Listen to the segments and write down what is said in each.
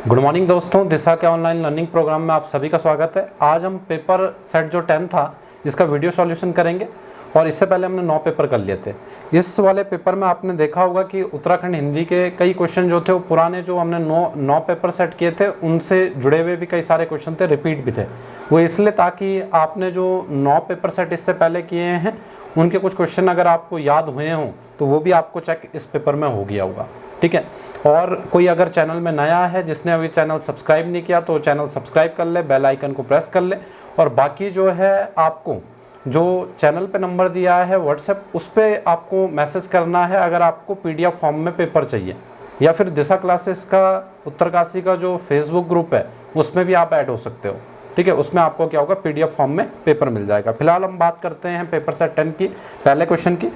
Good morning दोस्तों, दिशा के online learning programme में आप सभी का स्वागत है। आज हम पेपर सेट जो 10 था इसका वीडियो सॉल्यूशन करेंगे और इससे पहले हमने 9 पेपर कर लिए थे। इस वाले पेपर में आपने देखा होगा कि उत्तराखंड हिंदी के कई क्वेश्चन जो थे वो पुराने जो हमने 9 पेपर सेट किए थे उनसे जुड़े हुए भी कई सारे क्वेश्चन थे, रिपीट भी थे। वो इसलिए ताकि आपने जो 9 पेपर सेट इससे पहले किए हैं उनके कुछ क्वेश्चन अगर आपको याद हुए हों तो वो भी आपको चेक इस पेपर में हो गया होगा, ठीक है। और कोई अगर चैनल में नया है जिसने अभी चैनल सब्सक्राइब नहीं किया तो चैनल सब्सक्राइब कर ले, बेल आइकन को प्रेस कर ले। और बाकी जो है आपको जो चैनल पे नंबर दिया है व्हाट्सएप, उस पर आपको मैसेज करना है अगर आपको पीडीएफ फॉर्म में पेपर चाहिए, या फिर दिशा क्लासेस का उत्तरकाशी का जो फेसबुक ग्रुप है उसमें भी आप ऐड हो सकते हो, ठीक है। उसमें आपको क्या होगा, पीडीएफ फॉर्म में पेपर मिल जाएगा। फिलहाल हम बात करते हैं पेपर सेट 10 की पहले क्वेश्चन की।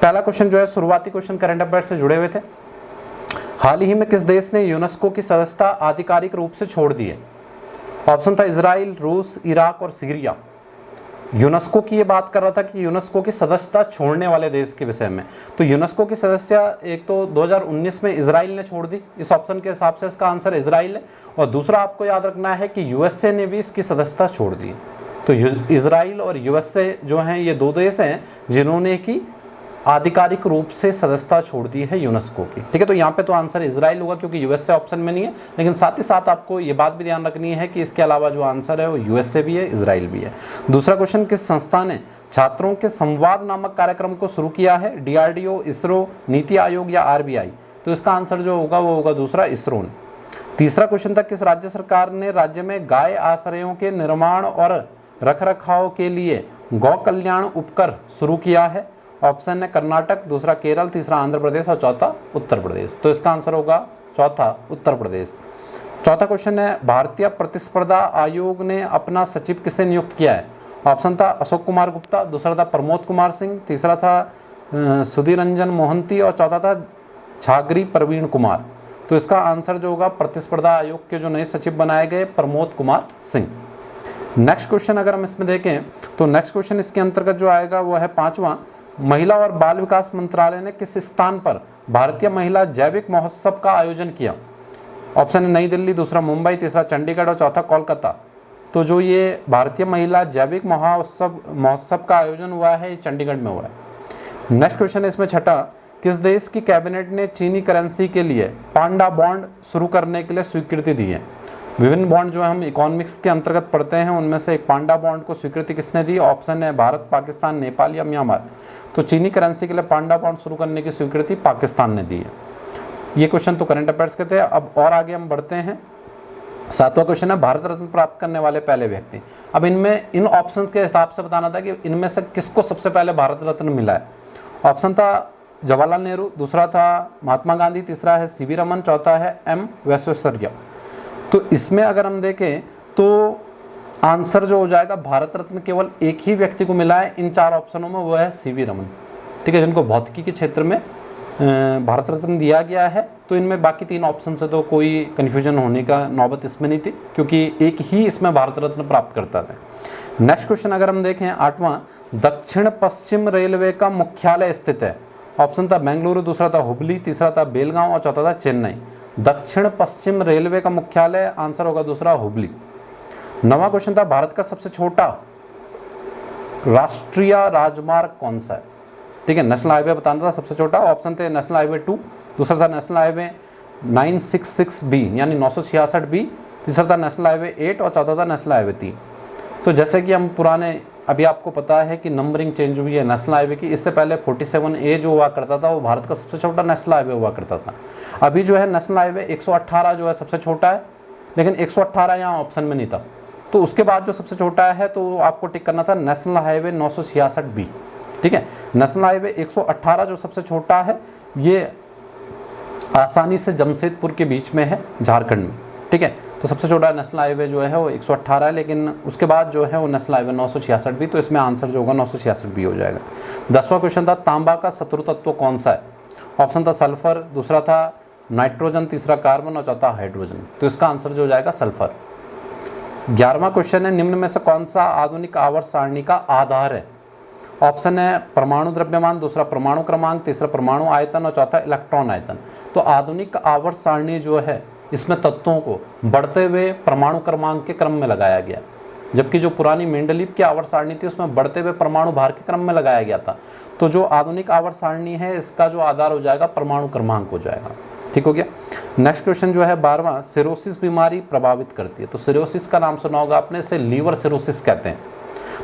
पहला क्वेश्चन जो है शुरुआती क्वेश्चन करंट अफेयर से जुड़े हुए थे। हाल ही में किस देश ने यूनेस्को की सदस्यता आधिकारिक रूप से छोड़ दी है? ऑप्शन था इजराइल, रूस, इराक और सीरिया। यूनेस्को की ये बात कर रहा था कि यूनेस्को की सदस्यता छोड़ने वाले देश के विषय में। तो यूनेस्को की सदस्यता एक तो 2019 में इजराइल ने छोड़ दी, इस ऑप्शन के हिसाब से इसका आंसर इजराइल है। और दूसरा आपको याद रखना है कि यूएसए ने भी इसकी सदस्यता छोड़ दी। तो इजराइल और यूएसए जो हैं ये दो देश हैं जिन्होंने की आधिकारिक रूप से सदस्यता छोड़ दी है यूनेस्को की, ठीक है। तो यहाँ पे तो आंसर इजराइल होगा क्योंकि यूएसए ऑप्शन में नहीं है, लेकिन साथ ही साथ आपको ये बात भी ध्यान रखनी है कि इसके अलावा जो आंसर है वो यूएसए भी है, इजराइल भी है। दूसरा क्वेश्चन, किस संस्था ने छात्रों के संवाद नामक कार्यक्रम को शुरू किया है? डीआरडीओ, इसरो, नीति आयोग या आरबीआई? तो इसका आंसर जो होगा वो होगा दूसरा, इसरो ने। तीसरा क्वेश्चन था, किस राज्य सरकार ने राज्य में गाय आश्रयों के निर्माण और रखरखाव के लिए गौ कल्याण उपकर शुरू किया है? ऑप्शन है कर्नाटक, दूसरा केरल, तीसरा आंध्र प्रदेश और चौथा उत्तर प्रदेश। तो इसका आंसर होगा चौथा, उत्तर प्रदेश। चौथा क्वेश्चन है, भारतीय प्रतिस्पर्धा आयोग ने अपना सचिव किसे नियुक्त किया है? ऑप्शन था अशोक कुमार गुप्ता, दूसरा था प्रमोद कुमार सिंह, तीसरा था सुधीर रंजन मोहंती और चौथा था छागरी प्रवीण कुमार। तो इसका आंसर जो होगा प्रतिस्पर्धा आयोग के जो नए सचिव बनाए गए प्रमोद कुमार सिंह। नेक्स्ट क्वेश्चन अगर हम इसमें देखें तो नेक्स्ट क्वेश्चन इसके अंतर्गत जो आएगा वो है पांचवा, महिला और बाल विकास मंत्रालय ने किस स्थान पर भारतीय महिला जैविक महोत्सव का आयोजन किया? ऑप्शन है नई दिल्ली, दूसरा मुंबई, तीसरा चंडीगढ़ और चौथा कोलकाता। तो जो ये भारतीय महिला जैविक महोत्सव का आयोजन हुआ है ये चंडीगढ़ में हुआ है। नेक्स्ट क्वेश्चन है इसमें छठा, किस देश की कैबिनेट ने चीनी करेंसी के लिए पांडा बॉन्ड शुरू करने के लिए स्वीकृति दी है? विभिन्न बॉन्ड जो हम इकोनॉमिक्स के अंतर्गत पढ़ते हैं उनमें से एक पांडा बॉन्ड को स्वीकृति किसने दी? ऑप्शन है भारत, पाकिस्तान, नेपाल या म्यांमार। तो चीनी करेंसी के लिए पांडा बॉन्ड शुरू करने की स्वीकृति पाकिस्तान ने दी है। ये क्वेश्चन तो करंट अफेयर्स के थे। अब और आगे हम बढ़ते हैं। सातवां क्वेश्चन है, भारत रत्न प्राप्त करने वाले पहले व्यक्ति। अब इनमें इन ऑप्शन के हिसाब से बताना था कि इनमें से किसको सबसे पहले भारत रत्न मिला है। ऑप्शन था जवाहरलाल नेहरू, दूसरा था महात्मा गांधी, तीसरा है सीवी रमन, चौथा है एम विश्वेश्वरैया। तो इसमें अगर हम देखें तो आंसर जो हो जाएगा भारत रत्न केवल एक ही व्यक्ति को मिला है इन चार ऑप्शनों में, वो है सीवी रमन, ठीक है, जिनको भौतिकी के क्षेत्र में भारत रत्न दिया गया है। तो इनमें बाकी तीन ऑप्शन से तो कोई कन्फ्यूजन होने का नौबत इसमें नहीं थी क्योंकि एक ही इसमें भारत रत्न प्राप्त करता था। नेक्स्ट क्वेश्चन अगर हम देखें आठवां, दक्षिण पश्चिम रेलवे का मुख्यालय स्थित है? ऑप्शन था बेंगलुरु, दूसरा था हुबली, तीसरा था बेलगांव और चौथा था चेन्नई। दक्षिण पश्चिम रेलवे का मुख्यालय आंसर होगा दूसरा, हुबली। नवा क्वेश्चन था, भारत का सबसे छोटा राष्ट्रीय राजमार्ग कौन सा है? ठीक है, नेशनल हाईवे बताना था सबसे छोटा। ऑप्शन थे नेशनल हाईवे 2, दूसरा था नेशनल हाईवे 966B यानी 966B, तीसरा था नेशनल हाईवे 8 और चौथा था नेशनल हाईवे 3। तो जैसे कि हम पुराने, अभी आपको पता है कि नंबरिंग चेंज हुई है नेशनल हाईवे की। इससे पहले 47A जो हुआ करता था वो भारत का सबसे छोटा नेशनल हाईवे हुआ करता था। अभी जो है नेशनल हाईवे 118 जो है सबसे छोटा है, लेकिन 118 यहाँ ऑप्शन में नहीं था। तो उसके बाद जो सबसे छोटा है तो आपको टिक करना था नेशनल हाईवे 966B, ठीक है। नेशनल हाईवे 118 जो सबसे छोटा है ये आसानी से जमशेदपुर के बीच में है, झारखंड में, ठीक है। तो सबसे छोटा नेशनल हाईवे जो है वो 118 है, लेकिन उसके बाद जो है वो नेशनल हाईवे 966B। तो इसमें आंसर जो होगा 966B हो जाएगा। 10वां क्वेश्चन था, तांबा का शत्रु तत्व कौन सा है? ऑप्शन था सल्फर, दूसरा था नाइट्रोजन, तीसरा कार्बन और चौथा हाइड्रोजन। तो इसका आंसर जो हो जाएगा सल्फर। 11वां क्वेश्चन है, निम्न में से कौन सा आधुनिक आवर्त सारणी का आधार है? ऑप्शन है परमाणु द्रव्यमान, दूसरा परमाणु क्रमांक, तीसरा परमाणु आयतन और चौथा इलेक्ट्रॉन आयतन। तो आधुनिक आवर्त सारणी जो है इसमें तत्वों को बढ़ते हुए परमाणु क्रमांक के क्रम में लगाया गया, जबकि जो पुरानी मेंडलीव की आवर्त सारणी थी उसमें बढ़ते हुए परमाणु भार के क्रम में लगाया गया था। तो जो आधुनिक आवर्त सारणी है इसका जो आधार हो जाएगा परमाणु क्रमांक हो जाएगा। ठीक हो गया। नेक्स्ट क्वेश्चन जो है 12वां, सिरोसिस बीमारी प्रभावित करती है। तो सिरोसिस का नाम सुना होगा आपने, इसे लीवर सिरोसिस कहते हैं।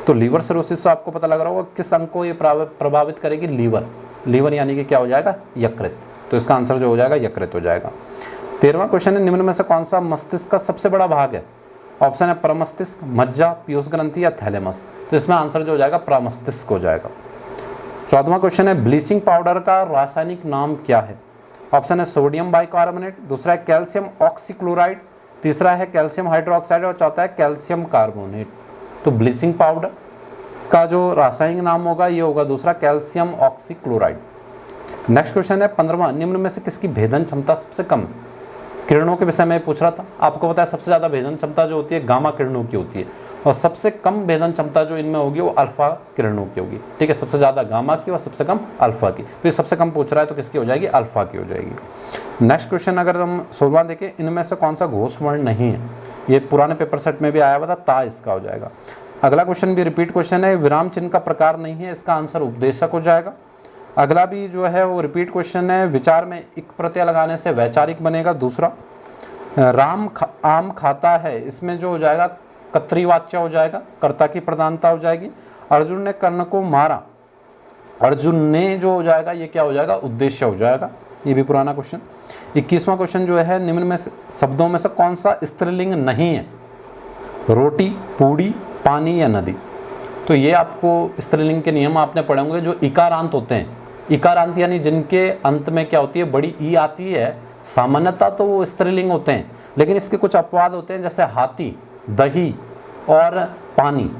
तो लीवर सिरोसिस से आपको पता लग रहा होगा किस अंग को ये प्रभावित करेगी, लीवर यानी कि क्या हो जाएगा, यकृत। तो इसका आंसर जो हो जाएगा यकृत हो जाएगा। 13वां क्वेश्चन है, निम्न में से कौन सा मस्तिष्क का सबसे बड़ा भाग है? ऑप्शन है प्रमस्तिष्क, मज्जा, पीयूष ग्रंथि या थैलेमस। तो इसमें आंसर जो हो जाएगा प्रमस्तिष्क हो जाएगा। 14वां क्वेश्चन है, ब्लीचिंग पाउडर का रासायनिक नाम क्या है? ऑप्शन है सोडियम बाइकार्बोनेट, दूसरा है कैल्शियम ऑक्सीक्लोराइड, तीसरा है कैल्शियम हाइड्रोक्साइड और चौथा है कैल्शियम कार्बोनेट। तो ब्लीचिंग पाउडर का जो रासायनिक नाम होगा ये होगा दूसरा कैल्शियम ऑक्सीक्लोराइड। नेक्स्ट क्वेश्चन है 15वां, निम्न में से किसकी भेदन क्षमता सबसे कम? किरणों के विषय में पूछ रहा था। आपको पता है सबसे ज़्यादा भेदन क्षमता जो होती है गामा किरणों की होती है, और सबसे कम भेदन क्षमता जो इनमें होगी वो अल्फा किरणों की होगी। ठीक है, सबसे ज़्यादा गामा की और सबसे कम अल्फा की। तो ये सबसे कम पूछ रहा है तो किसकी हो जाएगी, अल्फा की हो जाएगी। नेक्स्ट क्वेश्चन अगर हम 16वां देखें, इनमें से कौन सा घोष वर्ण नहीं है? ये पुराने पेपर सेट में भी आया हुआ था, ता इसका हो जाएगा। अगला क्वेश्चन भी रिपीट क्वेश्चन है, विराम चिन्ह का प्रकार नहीं है, इसका आंसर उपदेशक हो जाएगा। अगला भी जो है वो रिपीट क्वेश्चन है, विचार में इक प्रत्यय लगाने से वैचारिक बनेगा। दूसरा राम आम खाता है, इसमें जो हो जाएगा कर्तृवाच्य हो जाएगा, कर्ता की प्रधानता हो जाएगी। अर्जुन ने कर्ण को मारा, अर्जुन ने जो हो जाएगा ये क्या हो जाएगा, उद्देश्य हो जाएगा। ये भी पुराना क्वेश्चन। 21वां क्वेश्चन जो है, निम्न में शब्दों में से कौन सा स्त्रीलिंग नहीं है? रोटी, पूड़ी, पानी या नदी। तो ये आपको स्त्रीलिंग के नियम आपने पढ़े होंगे। जो इकारांत होते हैं, इकारांत यानी जिनके अंत में क्या होती है, बड़ी ई आती है, सामान्यतः तो वो स्त्रीलिंग होते हैं, लेकिन इसके कुछ अपवाद होते हैं, जैसे हाथी, दही और पानी।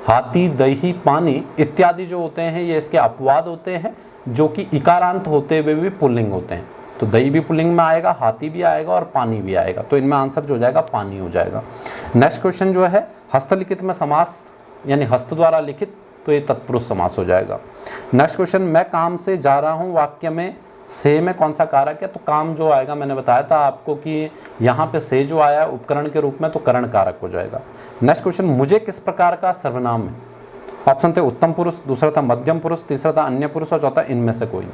हाथी, दही, पानी इत्यादि जो होते हैं ये इसके अपवाद होते हैं, जो कि इकारांत होते हुए भी पुल्लिंग होते हैं। तो दही भी पुल्लिंग में आएगा, हाथी भी आएगा और पानी भी आएगा। तो इनमें आंसर जो हो जाएगा पानी हो जाएगा। नेक्स्ट क्वेश्चन जो है, हस्तलिखित में समास यानी हस्त द्वारा लिखित, तो ये तत्पुरुष समास हो जाएगा। नेक्स्ट क्वेश्चन, मैं काम से जा रहा हूँ, वाक्य में से में कौन सा कारक है? तो काम जो आएगा, मैंने बताया था आपको कि यहाँ पे से जो आया उपकरण के रूप में, तो करण कारक हो जाएगा। नेक्स्ट क्वेश्चन, मुझे किस प्रकार का सर्वनाम है? ऑप्शन थे उत्तम पुरुष, दूसरा था मध्यम पुरुष, तीसरा था अन्य पुरुष और चौथा इनमें से कोई।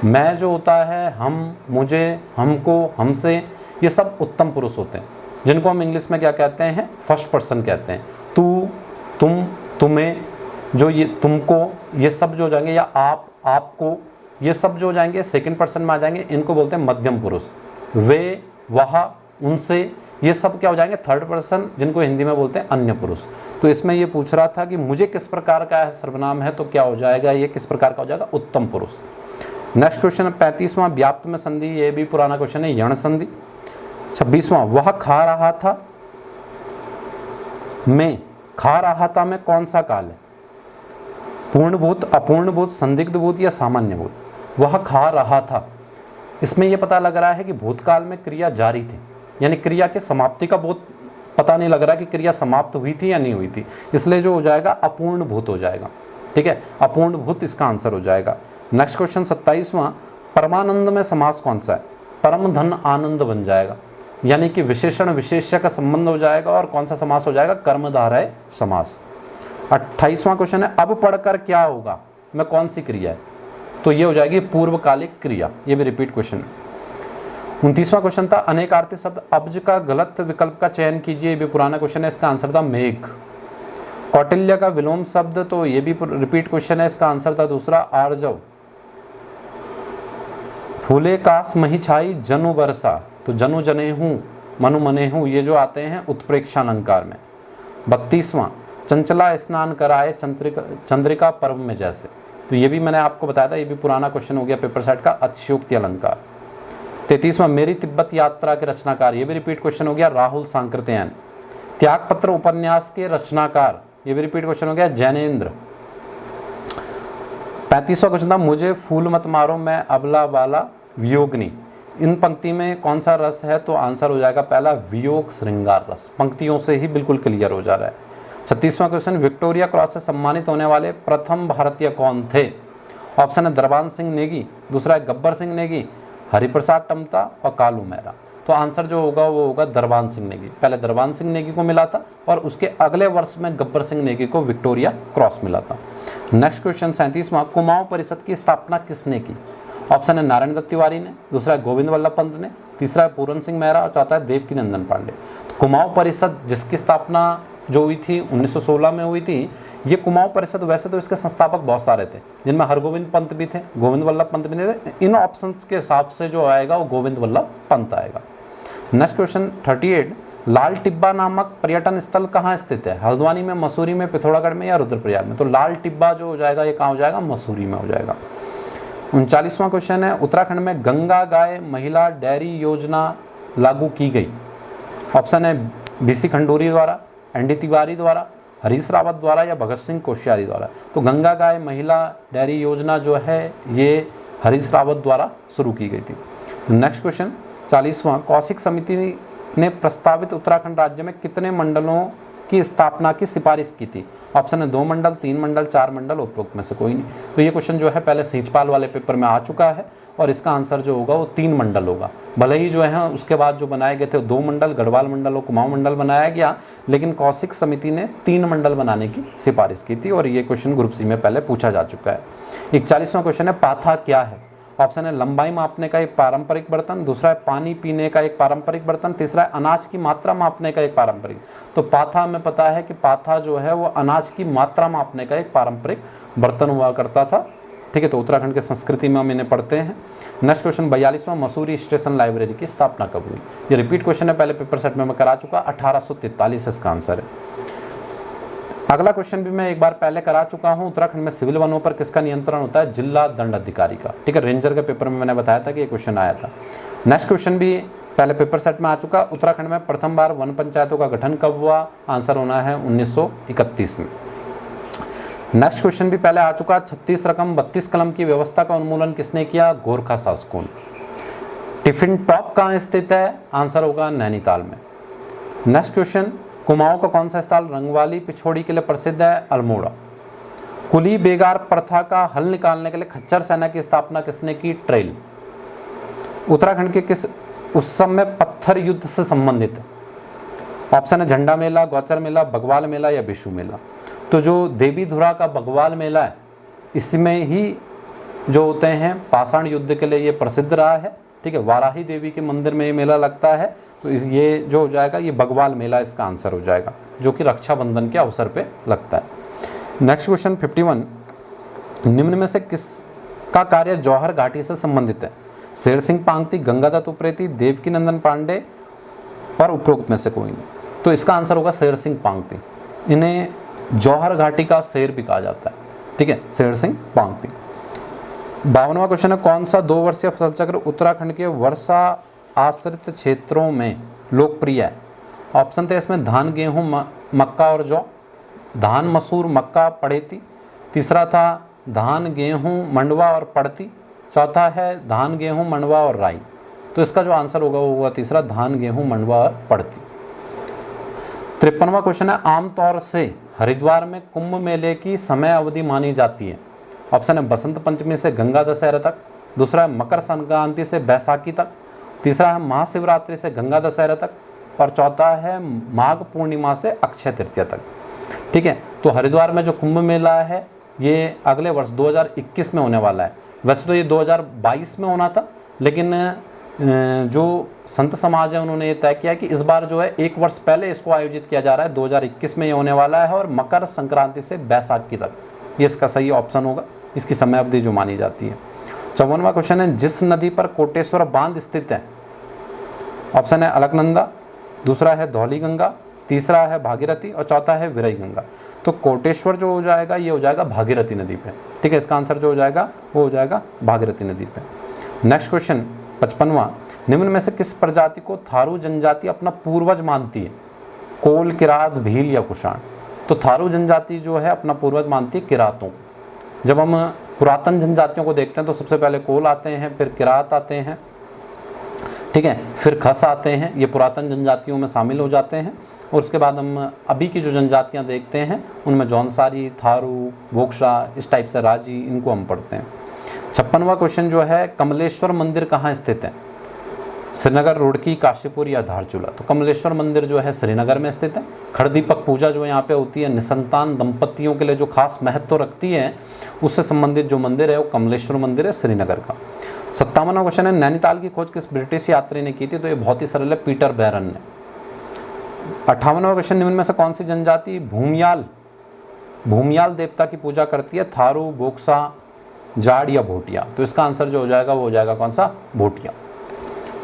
मैं जो होता है, हम, मुझे, हमको, हमसे, ये सब उत्तम पुरुष होते हैं, जिनको हम इंग्लिश में क्या कहते हैं, फर्स्ट पर्सन कहते हैं। तू, तुम, तुम्हें, जो ये तुमको, ये सब जो हो जाएंगे, या आप, आपको, ये सब जो हो जाएंगे सेकंड पर्सन में आ जाएंगे, इनको बोलते हैं मध्यम पुरुष। वे, वह, उनसे, ये सब क्या हो जाएंगे थर्ड पर्सन, जिनको हिंदी में बोलते हैं अन्य पुरुष। तो इसमें ये पूछ रहा था कि मुझे किस प्रकार का सर्वनाम है, तो क्या हो जाएगा, ये किस प्रकार का हो जाएगा, उत्तम पुरुष। नेक्स्ट क्वेश्चन 35वां, व्याप्त में संधि, ये भी पुराना क्वेश्चन है, यण संधि। 26वां, वह खा रहा था, मैं खा रहा था में कौन सा काल है? पूर्णभूत, अपूर्णभूत, संदिग्धभूत या सामान्य भूत? वह खा रहा था, इसमें यह पता लग रहा है कि भूतकाल में क्रिया जारी थी, यानी क्रिया के समाप्ति का बहुत पता नहीं लग रहा कि क्रिया समाप्त हुई थी या नहीं हुई थी, इसलिए जो हो जाएगा अपूर्ण भूत हो जाएगा। ठीक है, अपूर्ण भूत इसका आंसर हो जाएगा। नेक्स्ट क्वेश्चन 27वां, परमानंद में समास कौन सा है? परम धन आनंद बन जाएगा, यानी कि विशेषण विशेष्य का संबंध हो जाएगा, और कौन सा समास हो जाएगा, कर्मधारय समास। 28वां क्वेश्चन है, अब पढ़कर क्या होगा में कौन सी क्रिया है? तो ये हो जाएगी पूर्वकालिक क्रिया, ये भी रिपीट क्वेश्चन है। 29वां क्वेश्चन था, अनेकार्थी शब्द अब्ज का गलत विकल्प का चयन कीजिए, ये भी पुराना क्वेश्चन है, इसका आंसर था मेघ। कौटिल्य का विलोम शब्द, तो ये भी रिपीट क्वेश्चन है, इसका आंसर था दूसरा आर्जव। फूले कास मही छाई जनु बरसा, तो जनु जने हूँ, मनु मने हूँ, ये जो आते हैं उत्प्रेक्षा अलंकार में। 32वां, चंचला स्नान कराए चंद्रिका पर्व में जैसे, तो ये भी मैंने आपको बताया था, ये भी पुराना क्वेश्चन हो गया पेपर सेट का, अतिशयोक्ति अलंकार। 33वां, मेरी तिब्बत यात्रा के रचनाकार, ये भी रिपीट क्वेश्चन हो गया, राहुल सांकृत्यायन। त्यागपत्र उपन्यास के रचनाकार, ये भी रिपीट क्वेश्चन हो गया, जैनेन्द्र। 35वां क्वेश्चन था, मुझे फूल मत मारो मैं अबला बाला वियोगनी, इन पंक्ति में कौन सा रस है? तो आंसर हो जाएगा पहला वियोग श्रृंगार रस, पंक्तियों से ही बिल्कुल क्लियर हो जा रहा है। 36वां क्वेश्चन, विक्टोरिया क्रॉस से सम्मानित होने वाले प्रथम भारतीय कौन थे? ऑप्शन है दरबान सिंह नेगी, दूसरा है गब्बर सिंह नेगी, हरिप्रसाद टमता और कालू मेहरा। तो आंसर जो होगा वो होगा दरबान सिंह नेगी। पहले दरबान सिंह नेगी को मिला था और उसके अगले वर्ष में गब्बर सिंह नेगी को विक्टोरिया क्रॉस मिला था। नेक्स्ट क्वेश्चन 37वां, कुमाऊं परिषद की स्थापना किसने की? ऑप्शन है नारायण दत्त तिवारी ने, दूसरा है गोविंद वल्लभ पंत ने, तीसरा है पूरन सिंह मेहरा और चौथा है देवकीनंदन पांडे। तो कुमाऊं परिषद जिसकी स्थापना जो हुई थी 1916 में हुई थी, ये कुमाऊं परिषद वैसे तो इसके संस्थापक बहुत सारे थे जिनमें हरगोविंद पंत भी थे, गोविंद वल्लभ पंत भी थे। इन ऑप्शंस के हिसाब से जो आएगा वो गोविंद वल्लभ पंत आएगा। नेक्स्ट क्वेश्चन 38, लाल टिब्बा नामक पर्यटन स्थल कहाँ स्थित है? हल्द्वानी में, मसूरी में, पिथौरागढ़ में या रुद्रप्रयाग में? तो लाल टिब्बा जो हो जाएगा ये कहाँ हो जाएगा? मसूरी में हो जाएगा। 39वां क्वेश्चन है, उत्तराखंड में गंगा गाय महिला डेयरी योजना लागू की गई। ऑप्शन है बीसी खंडूरी द्वारा, एनडी तिवारी द्वारा, हरीश रावत द्वारा या भगत सिंह कोश्यारी द्वारा। तो गंगा गाय महिला डेयरी योजना जो है ये हरीश रावत द्वारा शुरू की गई थी। नेक्स्ट क्वेश्चन 40वां, कौशिक समिति ने प्रस्तावित उत्तराखंड राज्य में कितने मंडलों की स्थापना की सिफारिश की थी? ऑप्शन है 2 मंडल, 3 मंडल, 4 मंडल, उपरोक्त में से कोई नहीं। तो ये क्वेश्चन जो है पहले सींचपाल वाले पेपर में आ चुका है और इसका आंसर जो होगा वो 3 मंडल होगा। भले ही जो है उसके बाद जो बनाए गए थे 2 मंडल, गढ़वाल मंडल और कुमाऊं मंडल बनाया गया, लेकिन कौशिक समिति ने 3 मंडल बनाने की सिफारिश की थी और ये क्वेश्चन ग्रुप सी में पहले पूछा जा चुका है। 41वां क्वेश्चन है, पाथा क्या है? ऑप्शन है लंबाई मापने का एक पारंपरिक बर्तन, दूसरा है पानी पीने का एक पारंपरिक बर्तन, तीसरा है अनाज की मात्रा मापने का एक पारंपरिक। तो पाथा हमें पता है कि पाथा जो है वो अनाज की मात्रा मापने का एक पारंपरिक बर्तन हुआ करता था। ठीक है, तो उत्तराखंड के संस्कृति में हम इन्हें पढ़ते हैं। नेक्स्ट क्वेश्चन 42वां, मसूरी स्टेशन लाइब्रेरी की स्थापना कब हुई? ये रिपीट क्वेश्चन है, पहले पेपर सेट में मैं करा चुका, 1843 इसका आंसर है। अगला क्वेश्चन भी मैं एक बार पहले करा चुका हूं, उत्तराखंड में सिविल वनों पर किसका नियंत्रण होता है? जिला दंड अधिकारी का। ठीक है, रेंजर के पेपर में मैंने बताया था कि ये क्वेश्चन आया था। नेक्स्ट क्वेश्चन भी पहले पेपर सेट में आ चुका, उत्तराखंड में प्रथम बार वन पंचायतों का गठन कब हुआ? आंसर होना है 1931 में। नेक्स्ट क्वेश्चन भी पहले आ चुका, 36 रकम 32 कलम की व्यवस्था का उन्मूलन किसने किया? गोरखा शासकों ने। टिफिन टॉप कहाँ स्थित है? आंसर होगा नैनीताल में। नेक्स्ट क्वेश्चन, कुमाऊं का कौन सा स्थल रंगवाली पिछोड़ी के लिए प्रसिद्ध है? अल्मोड़ा। कुली बेगार प्रथा का हल निकालने के लिए खच्चर सेना की स्थापना किसने की? ट्रेल। उत्तराखंड के किस उत्सव में पत्थर युद्ध से संबंधित है? ऑप्शन है झंडा मेला, गौचर मेला, बगवाल मेला या बिशु मेला। तो जो देवी धुरा का बगवाल मेला है इसमें ही जो होते हैं पाषाण युद्ध के लिए ये प्रसिद्ध रहा है। ठीक है, वाराही देवी के मंदिर में ये मेला लगता है, तो इस ये जो हो जाएगा ये बगवाल मेला इसका आंसर हो जाएगा, जो कि रक्षाबंधन के अवसर पे लगता है। नेक्स्ट क्वेश्चन 51, निम्न में से किसका कार्य जौहर घाटी से संबंधित है? शेर सिंह पांगती, गंगादत्त उप्रेती, देवकीनंदन पांडे और उपरोक्त में से कोई नहीं। तो इसका आंसर होगा शेर सिंह पांगती। इन्हें जौहर घाटी का शेर भी कहा जाता है। ठीक है, शेर सिंह पांगती। 52वां क्वेश्चन है, कौन सा 2 वर्षीय फसल चक्र उत्तराखंड के वर्षा आश्रित क्षेत्रों में लोकप्रिय है? ऑप्शन थे इसमें धान, गेहूं, मक्का और जौ, धान, मसूर, मक्का, पड़ेती। तीसरा था धान, गेहूं, मंडवा और पड़ती। चौथा है धान, गेहूं, मंडवा और राई। तो इसका जो आंसर होगा वो होगा तीसरा, धान, गेहूं, मंडवा और पड़ती। 53वां क्वेश्चन है, आमतौर से हरिद्वार में कुंभ मेले की समय अवधि मानी जाती है? ऑप्शन है बसंत पंचमी से गंगा दशहरा तक, दूसरा है मकर संक्रांति से बैसाखी तक, तीसरा है महाशिवरात्रि से गंगा दशहरा तक और चौथा है माघ पूर्णिमा से अक्षय तृतीया तक। ठीक है, तो हरिद्वार में जो कुंभ मेला है ये अगले वर्ष 2021 में होने वाला है। वैसे तो ये 2022 में होना था, लेकिन जो संत समाज है उन्होंने ये तय किया कि इस बार जो है 1 वर्ष पहले इसको आयोजित किया जा रहा है, 2021 में ये होने वाला है और मकर संक्रांति से बैसाखी तक। ये इसका सही ऑप्शन होगा, इसकी समय अवधि जो मानी जाती है। 54वां क्वेश्चन है, जिस नदी पर कोटेश्वर बांध स्थित है? ऑप्शन है अलकनंदा, दूसरा है धौली गंगा, तीसरा है भागीरथी और चौथा है विरई गंगा। तो कोटेश्वर जो हो जाएगा ये हो जाएगा भागीरथी नदी पे। ठीक है, इसका आंसर जो हो जाएगा वो हो जाएगा भागीरथी नदी पे। नेक्स्ट क्वेश्चन 55वां, निम्न में से किस प्रजाति को थारू जनजाति अपना पूर्वज मानती है? कोल, किरात, भील या कुषाण? तो थारू जनजाति जो है अपना पूर्वज मानती है किरातों। जब हम पुरातन जनजातियों को देखते हैं तो सबसे पहले कोल आते हैं, फिर किरात आते हैं, ठीक है, फिर खस आते हैं, ये पुरातन जनजातियों में शामिल हो जाते हैं। और उसके बाद हम अभी की जो जनजातियां देखते हैं उनमें जौनसारी, थारू, बोक्सा, इस टाइप से राजी, इनको हम पढ़ते हैं। 56वां क्वेश्चन जो है, कमलेश्वर मंदिर कहाँ स्थित है? श्रीनगर, रुड़की, काशीपुर या धारचूला। तो कमलेश्वर मंदिर जो है श्रीनगर में स्थित है। खड़दीपक पूजा जो यहाँ पे होती है निसंतान दंपतियों के लिए जो खास महत्व रखती है, उससे संबंधित जो मंदिर है वो कमलेश्वर मंदिर है श्रीनगर का। 57वां क्वेश्चन है, नैनीताल की खोज किस ब्रिटिश यात्री ने की थी? तो ये बहुत ही सरल है, पीटर बैरन ने। 58वां क्वेश्चन, निम्न में से कौन सी जनजाति भूमियाल देवता की पूजा करती है? थारू, बोक्सा, जाट या भोटिया। तो इसका आंसर जो हो जाएगा वो हो जाएगा कौन सा? भोटिया।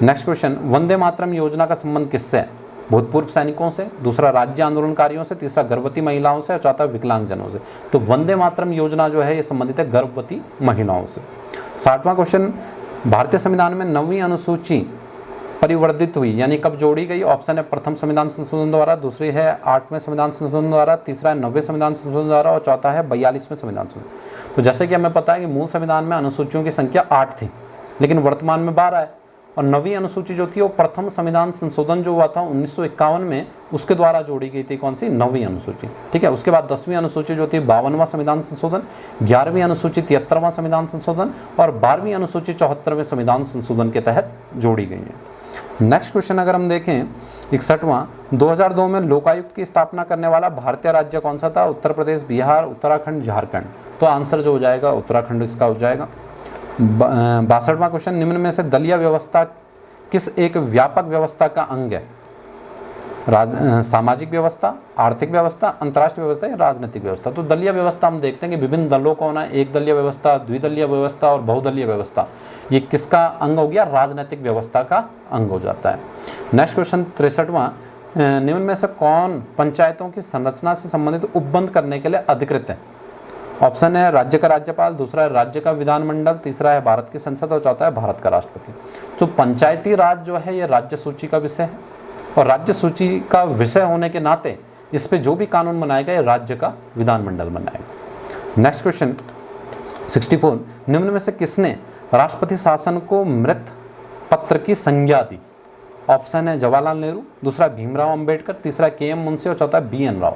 नेक्स्ट क्वेश्चन, वंदे मातरम योजना का संबंध किससे है? भूतपूर्व सैनिकों से, दूसरा राज्य आंदोलनकारियों से, तीसरा गर्भवती महिलाओं से और चौथा विकलांगजनों से। तो वंदे मातरम योजना जो है ये संबंधित है गर्भवती महिलाओं से। 60वां क्वेश्चन, भारतीय संविधान में 9वीं अनुसूची परिवर्धित हुई यानी कब जोड़ी गई? ऑप्शन है प्रथम संविधान संशोधन द्वारा, दूसरी है 8वें संविधान संशोधन द्वारा, तीसरा है 9वें संविधान संशोधन द्वारा और चौथा है 42वें संविधान संशोधन। तो जैसे कि हमें पता है कि मूल संविधान में अनुसूचियों की संख्या 8 थी, लेकिन वर्तमान में 12 है। और 9वीं अनुसूची जो थी वो प्रथम संविधान संशोधन जो हुआ था 1951 में, उसके द्वारा जोड़ी गई थी। कौन सी? 9वीं अनुसूची। ठीक है। उसके बाद 10वीं अनुसूची जो थी 52वां संविधान संशोधन, 11वीं अनुसूची 73वां संविधान संशोधन और 12वीं अनुसूची 74वें संविधान संशोधन के तहत जोड़ी गई है। नेक्स्ट क्वेश्चन अगर हम देखें 61वां, 2002 में लोकायुक्त की स्थापना करने वाला भारतीय राज्य कौन सा था? उत्तर प्रदेश, बिहार, उत्तराखंड, झारखंड। तो आंसर जो हो जाएगा उत्तराखंड इसका हो जाएगा। 62वां क्वेश्चन, निम्न में से दलीय व्यवस्था किस एक व्यापक व्यवस्था का अंग है? सामाजिक व्यवस्था, आर्थिक व्यवस्था, अंतर्राष्ट्रीय व्यवस्था या राजनीतिक व्यवस्था। तो दलीय व्यवस्था हम देखते हैं कि विभिन्न दलों का होना, एक दलीय व्यवस्था, द्विदलीय व्यवस्था और बहुदलीय व्यवस्था, ये किसका अंग हो गया? राजनीतिक व्यवस्था का अंग हो जाता है। नेक्स्ट क्वेश्चन 63वां, निम्न में से कौन पंचायतों की संरचना से संबंधित उपबंध करने के लिए अधिकृत है? ऑप्शन है राज्य का राज्यपाल, दूसरा है राज्य का विधानमंडल, तीसरा है भारत की संसद और चौथा है भारत का राष्ट्रपति। तो पंचायती राज जो है ये राज्य सूची का विषय है और राज्य सूची का विषय होने के नाते इस पे जो भी कानून बनाएगा ये राज्य का विधानमंडल बनाएगा। नेक्स्ट क्वेश्चन 64, निम्न में से किसने राष्ट्रपति शासन को मृत पत्र की संज्ञा दी? ऑप्शन है जवाहरलाल नेहरू, दूसरा भीमराव अंबेडकर, तीसरा के.एम. मुंशी और चौथा बी.एन. राव।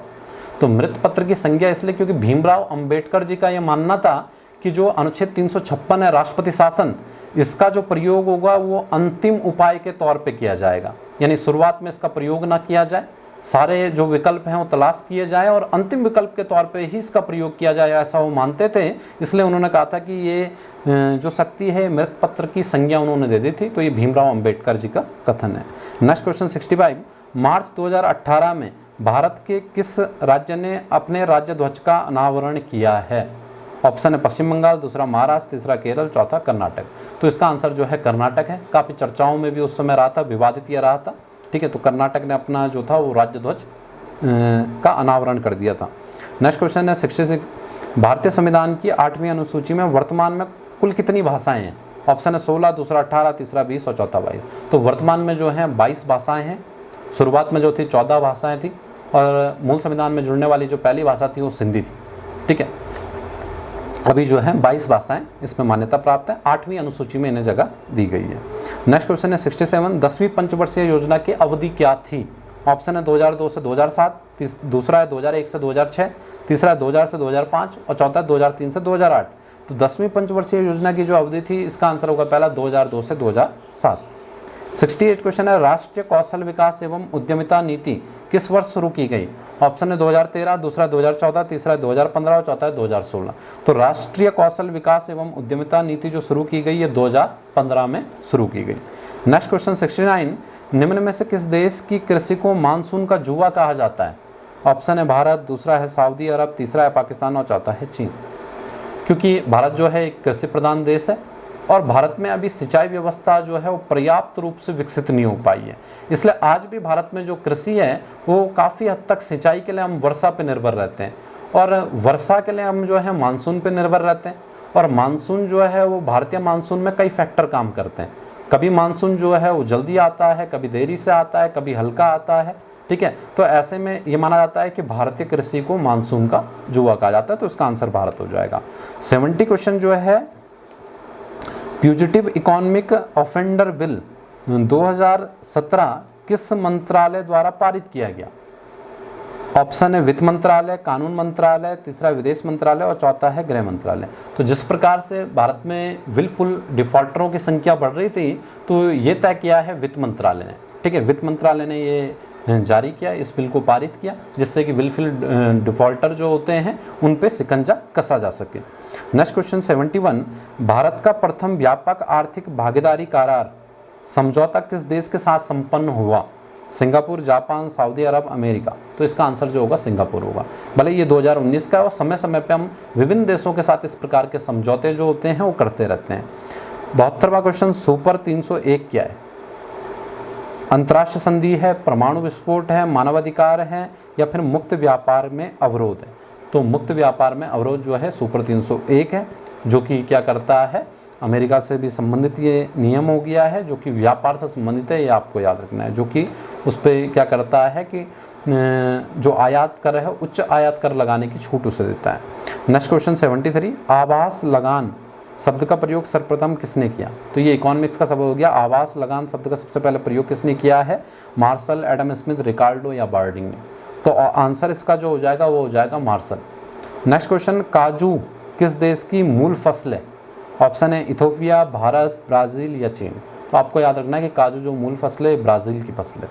तो मृत पत्र की संज्ञा इसलिए क्योंकि भीमराव अंबेडकर जी का यह मानना था कि जो अनुच्छेद 356 है राष्ट्रपति शासन, इसका जो प्रयोग होगा वो अंतिम उपाय के तौर पे किया जाएगा, यानी शुरुआत में इसका प्रयोग ना किया जाए, सारे जो विकल्प हैं वो तलाश किए जाए और अंतिम विकल्प के तौर पे ही इसका प्रयोग किया जाए, ऐसा वो मानते थे। इसलिए उन्होंने कहा था कि ये जो शक्ति है मृत पत्र की संज्ञा उन्होंने दे दी थी। तो ये भीमराव अंबेडकर जी का कथन है। नेक्स्ट क्वेश्चन 65, मार्च 2018 में भारत के किस राज्य ने अपने राज्य ध्वज का अनावरण किया है? ऑप्शन है पश्चिम बंगाल, दूसरा महाराष्ट्र, तीसरा केरल, चौथा कर्नाटक। तो इसका आंसर जो है कर्नाटक है। काफ़ी चर्चाओं में भी उस समय रहा था, विवादित ये रहा था। ठीक है। तो कर्नाटक ने अपना जो था वो राज्य ध्वज का अनावरण कर दिया था। नेक्स्ट क्वेश्चन है 66, भारतीय संविधान की 8वीं अनुसूची में वर्तमान में कुल कितनी भाषाएं हैं? ऑप्शन है 16, दूसरा 18, तीसरा 20 और चौथा 22। तो वर्तमान में जो है 22 भाषाएं हैं। शुरुआत में जो थी 14 भाषाएं थी और मूल संविधान में जुड़ने वाली जो पहली भाषा थी वो सिंधी थी। ठीक है। अभी जो है 22 भाषाएं इसमें मान्यता प्राप्त है। 8वीं अनुसूची में इन्हें जगह दी गई है। नेक्स्ट क्वेश्चन है 67, 10वीं पंचवर्षीय योजना की अवधि क्या थी? ऑप्शन है 2002 से 2007, दूसरा है 2001 से 2006, तीसरा है 2000 से 2005 और चौथा है 2003 से 2008। तो 10वीं पंचवर्षीय योजना की जो अवधि थी इसका आंसर होगा पहला 2002 से 2007। 68 क्वेश्चन है, राष्ट्रीय कौशल विकास एवं उद्यमिता नीति किस वर्ष शुरू की गई? ऑप्शन है 2013, दूसरा 2014, तीसरा 2015 और चौथा 2016। तो राष्ट्रीय कौशल विकास एवं उद्यमिता नीति जो शुरू की गई है 2015 में शुरू की गई। नेक्स्ट क्वेश्चन 69, निम्न में से किस देश की कृषि को मानसून का जुआ कहा जाता है? ऑप्शन है भारत, दूसरा है सऊदी अरब, तीसरा है पाकिस्तान और चौथा है चीन। क्योंकि भारत जो है एक कृषि प्रधान देश है और भारत में अभी सिंचाई व्यवस्था जो है वो पर्याप्त रूप से विकसित नहीं हो पाई है, इसलिए आज भी भारत में जो कृषि है वो काफ़ी हद तक सिंचाई के लिए हम वर्षा पे निर्भर रहते हैं और वर्षा के लिए हम जो है मानसून पे निर्भर रहते हैं। और मानसून जो है वो भारतीय मानसून में कई फैक्टर काम करते हैं। कभी मानसून जो है वो जल्दी आता है, कभी देरी से आता है, कभी हल्का आता है। ठीक है। तो ऐसे में ये माना जाता है कि भारतीय कृषि को मानसून का जुआ कहा जाता है। तो इसका आंसर भारत हो जाएगा। 70 क्वेश्चन जो है, फ्यूजिटिव इकोनॉमिक ऑफेंडर बिल 2017 किस मंत्रालय द्वारा पारित किया गया? ऑप्शन है वित्त मंत्रालय, कानून मंत्रालय, तीसरा विदेश मंत्रालय और चौथा है गृह मंत्रालय। तो जिस प्रकार से भारत में विलफुल डिफॉल्टरों की संख्या बढ़ रही थी तो ये तय किया है वित्त मंत्रालय ने, ठीक है। वित्त मंत्रालय ने ये जारी किया, इस बिल को पारित किया, जिससे कि विलफुल डिफॉल्टर जो होते हैं उन पे शिकंजा कसा जा सके। नेक्स्ट क्वेश्चन 71, भारत का प्रथम व्यापक आर्थिक भागीदारी करार समझौता किस देश के साथ संपन्न हुआ? सिंगापुर, जापान, सऊदी अरब, अमेरिका। तो इसका आंसर जो होगा सिंगापुर होगा। भले ये 2019 का है और समय समय पे हम विभिन्न देशों के साथ इस प्रकार के समझौते जो होते हैं वो करते रहते हैं। 72वां क्वेश्चन, सुपर 301 क्या है? अंतर्राष्ट्रीय संधि है, परमाणु विस्फोट है, मानवाधिकार है या फिर मुक्त व्यापार में अवरोध है? तो मुक्त व्यापार में अवरोध जो है सुपर 301 है, जो कि क्या करता है, अमेरिका से भी संबंधित ये नियम हो गया है, जो कि व्यापार से संबंधित है, ये आपको याद रखना है। जो कि उस पर क्या करता है कि जो आयात कर है उच्च आयात कर लगाने की छूट उसे देता है। नेक्स्ट क्वेश्चन 73, आवास लगान शब्द का प्रयोग सर्वप्रथम किसने किया? तो ये इकोनॉमिक्स का शब्द हो गया। आवास लगान शब्द का सबसे पहले प्रयोग किसने किया है? मार्शल, एडम स्मिथ, रिकार्डो या बार्डिंग ने। तो आंसर इसका जो हो जाएगा वो हो जाएगा मार्शल। नेक्स्ट क्वेश्चन, काजू किस देश की मूल फसल है? ऑप्शन है इथोपिया, भारत, ब्राज़ील या चीन। तो आपको याद रखना है कि काजू जो मूल फसल है ब्राज़ील की फसल है।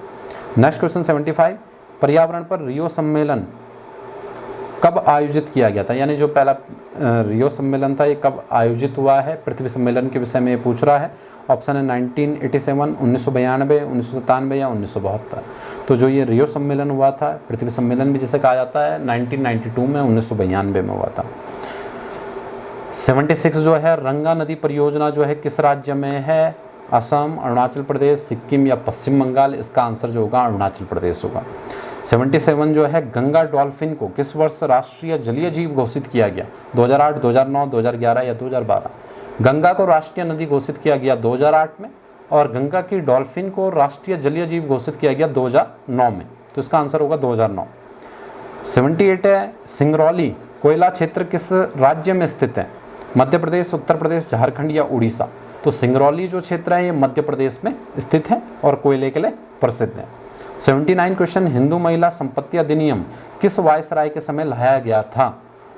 नेक्स्ट क्वेश्चन 75, पर्यावरण पर रियो सम्मेलन कब आयोजित किया गया था? यानी जो पहला रियो सम्मेलन था ये कब आयोजित हुआ है? पृथ्वी सम्मेलन के विषय में ये पूछ रहा है। ऑप्शन है 1987, 1992, 1997 या 1972। तो जो ये रियो सम्मेलन हुआ था, पृथ्वी सम्मेलन भी जिसे कहा जाता है, 1992 में, 1992 में हुआ था। 76 जो है, रंगा नदी परियोजना जो है किस राज्य में है? असम, अरुणाचल प्रदेश, सिक्किम या पश्चिम बंगाल। इसका आंसर जो होगा अरुणाचल प्रदेश होगा। 77 जो है, गंगा डॉल्फिन को किस वर्ष राष्ट्रीय जलीय जीव घोषित किया गया? 2008, 2009, 2011 या 2012। गंगा को राष्ट्रीय नदी घोषित किया गया 2008 में और गंगा की डॉल्फिन को राष्ट्रीय जलीय जीव घोषित किया गया 2009 में। तो इसका आंसर होगा 2009। 78 है, सिंगरौली कोयला क्षेत्र किस राज्य में स्थित है? मध्य प्रदेश, उत्तर प्रदेश, झारखंड या उड़ीसा। तो सिंगरौली जो क्षेत्र है ये मध्य प्रदेश में स्थित है और कोयले के लिए प्रसिद्ध है। 79 क्वेश्चन, हिंदू महिला संपत्ति अधिनियम किस वायसराय के समय लाया गया था?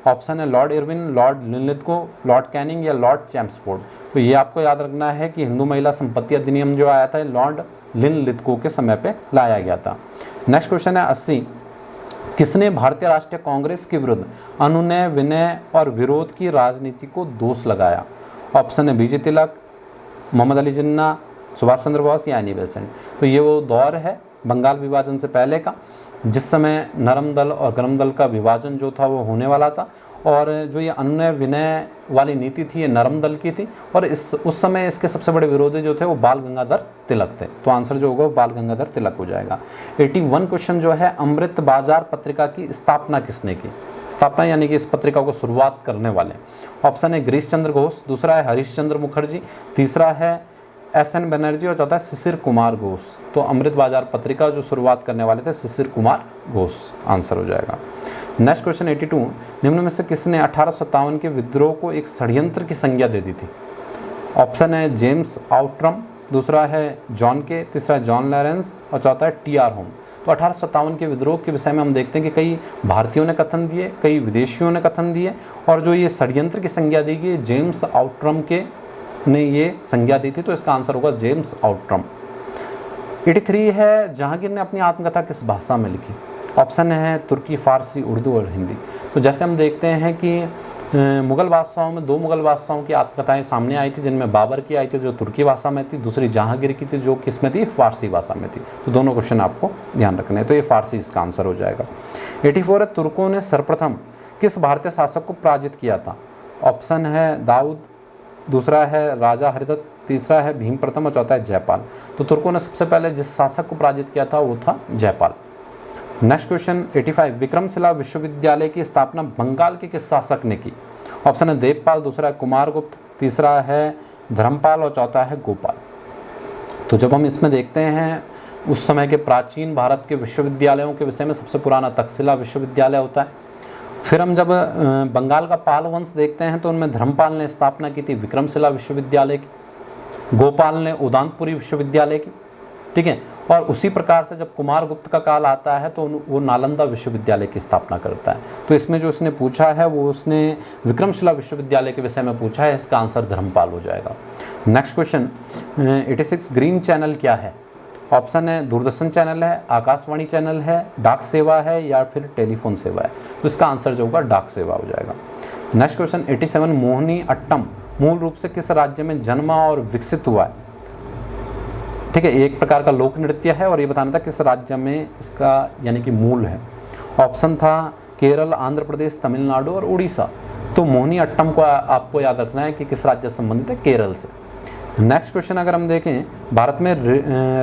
ऑप्शन है Lord Irwin, Lord Linlithgow, Lord Canning या लॉर्ड चैम्सफोर्ड। तो ये आपको याद रखना है कि हिंदू महिला संपत्ति अधिनियम जो आया था लॉर्ड लिनलिथगो के समय पे लाया गया था। नेक्स्ट क्वेश्चन है 80, किसने भारतीय राष्ट्रीय कांग्रेस के विरुद्ध अनुनय, विनय और विरोध की राजनीति को दोष लगाया? ऑप्शन है बीजे तिलक, मोहम्मद अली जिन्ना, सुभाष चंद्र बोस या एनी बेसेंट। तो ये वो दौर है बंगाल विभाजन से पहले का, जिस समय नरम दल और गरम दल का विभाजन जो था वो होने वाला था। और जो ये अनुनय विनय वाली नीति थी ये नरम दल की थी और उस समय इसके सबसे बड़े विरोधी जो थे वो बाल गंगाधर तिलक थे। तो आंसर जो होगा वो बाल गंगाधर तिलक हो जाएगा। 81 क्वेश्चन जो है, अमृत बाजार पत्रिका की स्थापना किसने की? स्थापना यानी कि इस पत्रिका को शुरुआत करने वाले। ऑप्शन है गिरीश चंद्र घोष, दूसरा है हरीश चंद्र मुखर्जी, तीसरा है SN बनर्जी और चौथा है शिशिर कुमार घोष। तो अमृत बाजार पत्रिका जो शुरुआत करने वाले थे शिशिर कुमार घोष आंसर हो जाएगा। नेक्स्ट क्वेश्चन 82, निम्न में से किसने 1857 के विद्रोह को एक षड्यंत्र की संज्ञा दे दी थी? ऑप्शन है जेम्स आउट्रम, दूसरा है जॉन के, तीसरा है जॉन लॉरेंस और चौथा है TR होम। तो 1857 के विद्रोह के विषय में हम देखते हैं कि कई भारतीयों ने कथन दिए, कई विदेशियों ने कथन दिए और जो ये षड्यंत्र की संज्ञा दी गई जेम्स आउट्रम के ने ये संज्ञा दी थी। तो इसका आंसर होगा जेम्स आउट्रम। 83 है, जहांगीर ने अपनी आत्मकथा किस भाषा में लिखी? ऑप्शन है तुर्की, फारसी, उर्दू और हिंदी। तो जैसे हम देखते हैं कि मुग़ल बादशाहों में 2 मुग़ल बादशाहों की आत्मकथाएं सामने आई थी, जिनमें बाबर की आई थी जो तुर्की भाषा में थी, दूसरी जहांगीर की थी जो किस में थी? फारसी भाषा में थी। तो दोनों क्वेश्चन आपको ध्यान रखने हैं। तो ये फारसी इसका आंसर हो जाएगा। 84 है, तुर्कों ने सर्वप्रथम किस भारतीय शासक को पराजित किया था? ऑप्शन है दाऊद, दूसरा है राजा हरिदत्त, तीसरा है भीम प्रथम और चौथा है जयपाल। तो तुर्कों ने सबसे पहले जिस शासक को पराजित किया था वो था जयपाल। नेक्स्ट क्वेश्चन 85, विक्रमशिला विश्वविद्यालय की स्थापना बंगाल के किस शासक ने की? ऑप्शन है देवपाल, दूसरा है कुमारगुप्त, तीसरा है धर्मपाल और चौथा है गोपाल। तो जब हम इसमें देखते हैं उस समय के प्राचीन भारत के विश्वविद्यालयों के विषय में सबसे पुराना तक्षशिला विश्वविद्यालय होता है। फिर हम जब बंगाल का पाल वंश देखते हैं तो उनमें धर्मपाल ने स्थापना की थी विक्रमशिला विश्वविद्यालय की, गोपाल ने उदानपुरी विश्वविद्यालय की, ठीक है, और उसी प्रकार से जब कुमारगुप्त का काल आता है तो वो नालंदा विश्वविद्यालय की स्थापना करता है। तो इसमें जो उसने पूछा है वो उसने विक्रमशिला विश्वविद्यालय के विषय में पूछा है, इसका आंसर धर्मपाल हो जाएगा। नेक्स्ट क्वेश्चन 86 ग्रीन चैनल क्या है? ऑप्शन है दूरदर्शन चैनल है, आकाशवाणी चैनल है, डाक सेवा है या फिर टेलीफोन सेवा है। तो इसका आंसर जो होगा डाक सेवा हो जाएगा। नेक्स्ट क्वेश्चन 87 मोहिनी अट्टम मूल रूप से किस राज्य में जन्मा और विकसित हुआ है? ठीक है, एक प्रकार का लोक नृत्य है और ये बताना था किस राज्य में इसका यानी कि मूल है। ऑप्शन था केरल, आंध्र प्रदेश, तमिलनाडु और उड़ीसा। तो मोहिनी अट्टम को आपको याद रखना है कि किस राज्य से संबंधित है, केरल से। नेक्स्ट क्वेश्चन अगर हम देखें, भारत में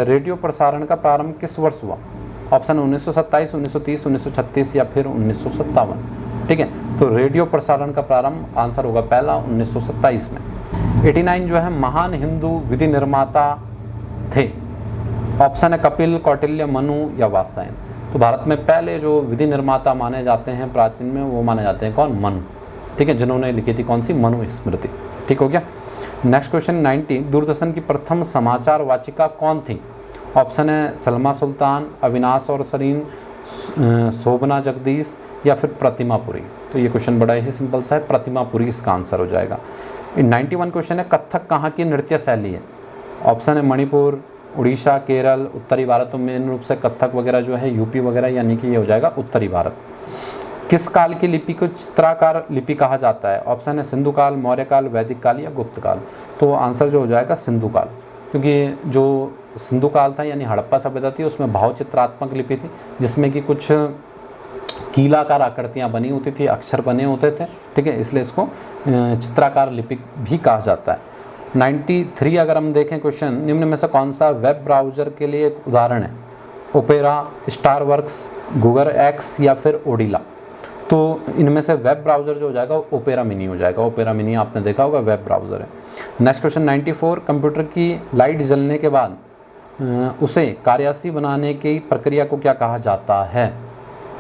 रेडियो प्रसारण का प्रारंभ किस वर्ष हुआ? ऑप्शन 1927, 1930, 1936 या फिर 1957। ठीक है, तो रेडियो प्रसारण का प्रारंभ आंसर होगा पहला 1927 में। 89 जो है महान हिंदू विधि निर्माता थे। ऑप्शन है कपिल, कौटिल्य, मनु या वात्स्यायन। तो भारत में पहले जो विधि निर्माता माने जाते हैं प्राचीन में, वो माने जाते हैं कौन? मनु। ठीक है, जिन्होंने लिखी थी कौन सी? मनु स्मृति। ठीक हो गया। नेक्स्ट क्वेश्चन 90 दूरदर्शन की प्रथम समाचार वाचिका कौन थी? ऑप्शन है सलमा सुल्तान, अविनाश और सरीन, शोभना जगदीश या फिर प्रतिमा पुरी। तो ये क्वेश्चन बड़ा ही सिंपल सा है, प्रतिमा पुरी इसका आंसर हो जाएगा। 91 क्वेश्चन है कथक कहाँ की नृत्य शैली है? ऑप्शन है मणिपुर, उड़ीसा, केरल, उत्तरी भारत। तो मेन रूप से कथक वगैरह जो है यूपी वगैरह, यानी कि ये हो जाएगा उत्तरी भारत। किस काल की लिपि को चित्राकार लिपि कहा जाता है? ऑप्शन है सिंधु काल, मौर्य काल, वैदिक काल या गुप्त काल। तो आंसर जो हो जाएगा सिंधु काल, क्योंकि जो सिंधु काल था यानी हड़प्पा सभ्यता थी, उसमें भाव चित्रात्मक लिपि थी जिसमें कि कुछ कीलाकार आकृतियाँ बनी होती थी, अक्षर बने होते थे। ठीक है, इसलिए इसको चित्राकार लिपि भी कहा जाता है। 93 अगर हम देखें क्वेश्चन, निम्न में से कौन सा वेब ब्राउज़र के लिए एक उदाहरण है? ओपेरा, स्टारवर्क्स, गूगल एक्स या फिर ओडिला। तो इनमें से वेब ब्राउज़र जो हो जाएगा वो ओपेरा मिनी हो जाएगा। ओपेरा मिनी आपने देखा होगा, वेब ब्राउज़र है। नेक्स्ट क्वेश्चन 94 कंप्यूटर की लाइट जलने के बाद उसे कार्याशी बनाने की प्रक्रिया को क्या कहा जाता है?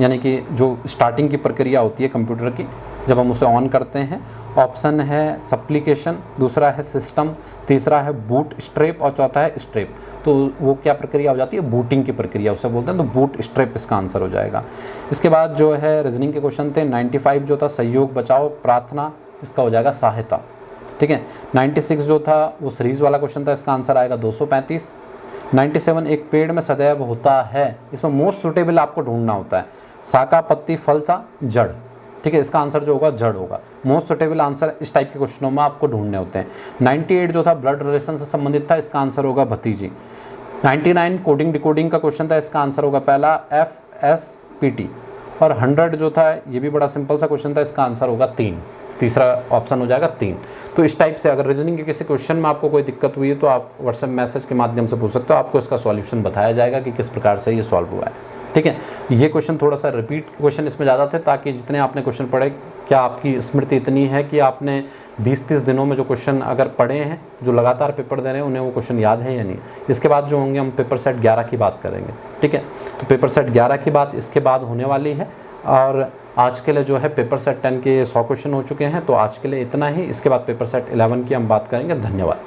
यानी कि जो स्टार्टिंग की प्रक्रिया होती है कंप्यूटर की जब हम उसे ऑन करते हैं। ऑप्शन है सप्लीकेशन, दूसरा है सिस्टम, तीसरा है बूट स्ट्रैप और चौथा है स्ट्रैप। तो वो क्या प्रक्रिया हो जाती है? बूटिंग की प्रक्रिया उसे बोलते हैं। तो बूट स्ट्रैप इसका आंसर हो जाएगा। इसके बाद जो है रीजनिंग के क्वेश्चन थे। 95 जो था सहयोग, बचाओ, प्रार्थना, इसका हो जाएगा सहायता। ठीक है। 96 जो था वो सीरीज वाला क्वेश्चन था, इसका आंसर आएगा 235। 97 एक पेड़ में सदैव होता है, इसमें मोस्ट सुटेबल आपको ढूंढना होता है। शाखा, पत्ती, फल था, जड़। ठीक है, इसका आंसर जो होगा जड़ होगा। मोस्ट सुटेबल आंसर इस टाइप के क्वेश्चनों में आपको ढूंढने होते हैं। 98 जो था ब्लड रिलेशन से संबंधित था, इसका आंसर होगा भतीजी। 99 कोडिंग डिकोडिंग का क्वेश्चन था, इसका आंसर होगा पहला FSPT। और 100 जो था ये भी बड़ा सिंपल सा क्वेश्चन था, इसका आंसर होगा 3। तीसरा ऑप्शन हो जाएगा 3। तो इस टाइप से अगर रीजनिंग के किसी क्वेश्चन में आपको कोई दिक्कत हुई है तो आप व्हाट्सएप मैसेज के माध्यम से पूछ सकते हो, आपको इसका सॉल्यूशन बताया जाएगा कि किस प्रकार से ये सॉल्व हुआ है। ठीक है, ये क्वेश्चन थोड़ा सा रिपीट क्वेश्चन इसमें ज़्यादा थे, ताकि जितने आपने क्वेश्चन पढ़े, क्या आपकी स्मृति इतनी है कि आपने 20-30 दिनों में जो क्वेश्चन अगर पढ़े हैं, जो लगातार पेपर दे रहे हैं, उन्हें वो क्वेश्चन याद है या नहीं। इसके बाद जो होंगे हम पेपर सेट 11 की बात करेंगे। ठीक है, तो पेपर सेट 11 की बात इसके बाद होने वाली है। और आज के लिए जो है पेपर सेट 10 के 100 क्वेश्चन हो चुके हैं, तो आज के लिए इतना ही। इसके बाद पेपर सेट 11 की हम बात करेंगे। धन्यवाद।